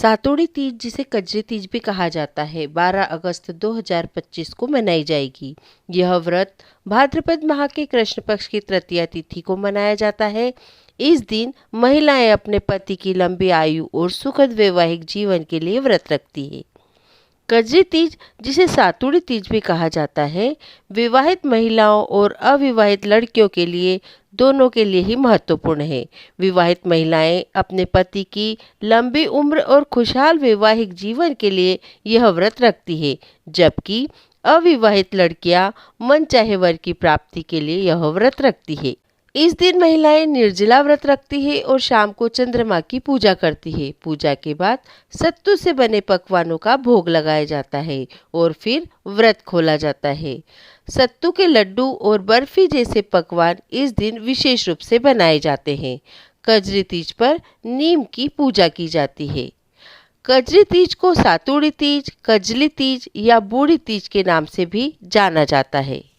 सातोड़ी तीज, जिसे कजरी तीज भी कहा जाता है, 12 अगस्त 2025 को मनाई जाएगी। यह व्रत भाद्रपद माह के कृष्ण पक्ष की तृतीया तिथि को मनाया जाता है। इस दिन महिलाएं अपने पति की लंबी आयु और सुखद वैवाहिक जीवन के लिए व्रत रखती है। कजरी तीज, जिसे सातुड़ी तीज भी कहा जाता है, विवाहित महिलाओं और अविवाहित लड़कियों के लिए दोनों के लिए ही महत्वपूर्ण है। विवाहित महिलाएं अपने पति की लंबी उम्र और खुशहाल वैवाहिक जीवन के लिए यह व्रत रखती है, जबकि अविवाहित लड़कियां मनचाहे वर की प्राप्ति के लिए यह व्रत रखती है। इस दिन महिलाएं निर्जला व्रत रखती है और शाम को चंद्रमा की पूजा करती है। पूजा के बाद सत्तू से बने पकवानों का भोग लगाया जाता है और फिर व्रत खोला जाता है। सत्तू के लड्डू और बर्फी जैसे पकवान इस दिन विशेष रूप से बनाए जाते हैं। कजरी तीज पर नीम की पूजा की जाती है। कजरी तीज को सातुड़ी तीज, कजली तीज या बूढ़ी तीज के नाम से भी जाना जाता है।